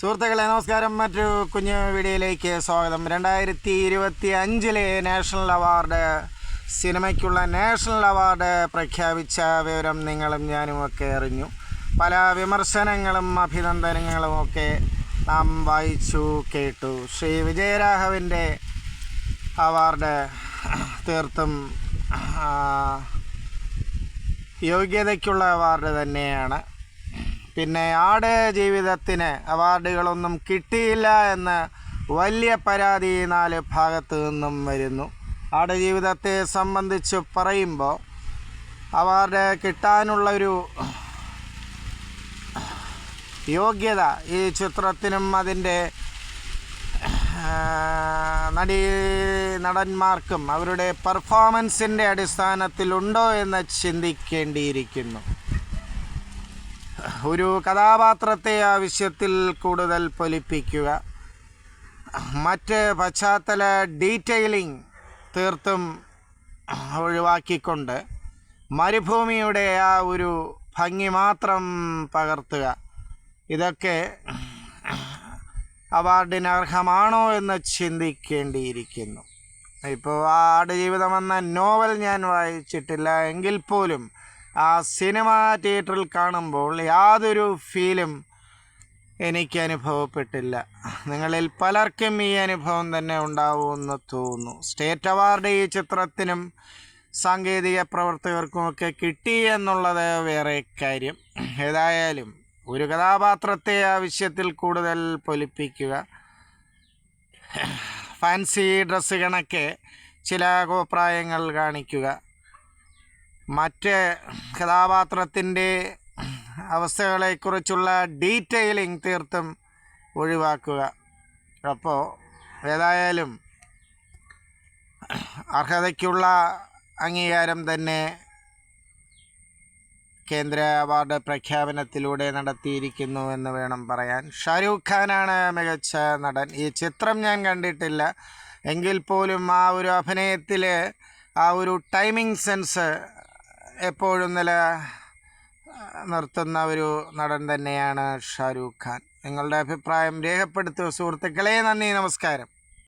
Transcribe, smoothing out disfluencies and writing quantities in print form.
സുഹൃത്തുക്കളെ നമസ്കാരം. മറ്റൊരു കുഞ്ഞു വീഡിയോയിലേക്ക് സ്വാഗതം. 2025 നാഷണൽ അവാർഡ്, സിനിമയ്ക്കുള്ള നാഷണൽ അവാർഡ് പ്രഖ്യാപിച്ച വിവരം നിങ്ങളും ഞാനുമൊക്കെ അറിഞ്ഞു. പല വിമർശനങ്ങളും അഭിനന്ദനങ്ങളുമൊക്കെ നാം വായിച്ചു കേട്ടു. ശ്രീ വിജയരാഘവൻ്റെ അവാർഡ് തീർത്തും യോഗ്യതയ്ക്കുള്ള അവാർഡ് തന്നെയാണ്. പിന്നെ ആട് ജീവിതത്തിന് അവാർഡുകളൊന്നും കിട്ടിയില്ല എന്ന് വലിയ പരാതി 4 ഭാഗത്തു നിന്നും വരുന്നു. ആട് ജീവിതത്തെ സംബന്ധിച്ച് പറയുമ്പോൾ അവാർഡ് കിട്ടാനുള്ളൊരു യോഗ്യത ഈ ചിത്രത്തിനും അതിൻ്റെ നടന്മാർക്കും അവരുടെ പെർഫോമൻസിൻ്റെ അടിസ്ഥാനത്തിലുണ്ടോ എന്ന് ചിന്തിക്കേണ്ടിയിരിക്കുന്നു. ഒരു കഥാപാത്രത്തെ ആവശ്യത്തിൽ കൂടുതൽ പൊലിപ്പിക്കുക, മറ്റ് പശ്ചാത്തല ഡീറ്റെയിലിംഗ് തീർത്തും ഒഴിവാക്കിക്കൊണ്ട് മരുഭൂമിയുടെ ആ ഒരു ഭംഗി മാത്രം പകർത്തുക, ഇതൊക്കെ അവാർഡിന് അർഹമാണോ എന്ന് ചിന്തിക്കേണ്ടിയിരിക്കുന്നു. ഇപ്പോൾ ആടുജീവിതം എന്ന നോവൽ ഞാൻ വായിച്ചിട്ടില്ല എങ്കിൽ പോലും ആ സിനിമ തിയേറ്ററിൽ കാണുമ്പോൾ യാതൊരു ഫീലും എനിക്ക് അനുഭവപ്പെട്ടില്ല. നിങ്ങളിൽ പലർക്കും ഈ അനുഭവം തന്നെ ഉണ്ടാവുമെന്ന് തോന്നുന്നു. സ്റ്റേറ്റ് അവാർഡ് ഈ ചിത്രത്തിനും സാങ്കേതിക പ്രവർത്തകർക്കുമൊക്കെ കിട്ടി എന്നുള്ളത് വേറെ കാര്യം. ഏതായാലും ഒരു കഥാപാത്രത്തെ ആവശ്യത്തിൽ കൂടുതൽ പൊലിപ്പിക്കുക, ഫാൻസി ഡ്രസ്സ് കണക്കെ ചില കോപ്രായങ്ങൾ കാണിക്കുക, മറ്റ് കഥാപാത്രത്തിൻ്റെ അവസ്ഥകളെക്കുറിച്ചുള്ള ഡീറ്റെയിലിംഗ് തീർത്തും ഒഴിവാക്കുക. അപ്പോൾ ഏതായാലും അർഹതയ്ക്കുള്ള അംഗീകാരം തന്നെ കേന്ദ്ര അവാർഡ് പ്രഖ്യാപനത്തിലൂടെ നടത്തിയിരിക്കുന്നു എന്ന് വേണം പറയാൻ. ഷാരൂഖ് ഖാനാണ് മികച്ച നടൻ. ഈ ചിത്രം ഞാൻ കണ്ടിട്ടില്ല എങ്കിൽ പോലും ആ ഒരു അഭിനയത്തിൽ ആ ഒരു ടൈമിംഗ് സെൻസ് എപ്പോഴും നിർത്തുന്ന ഒരു നടൻ തന്നെയാണ് ഷാരൂഖ് ഖാൻ. നിങ്ങളുടെ അഭിപ്രായം രേഖപ്പെടുത്തുക സുഹൃത്തുക്കളെ. നന്ദി, നമസ്കാരം.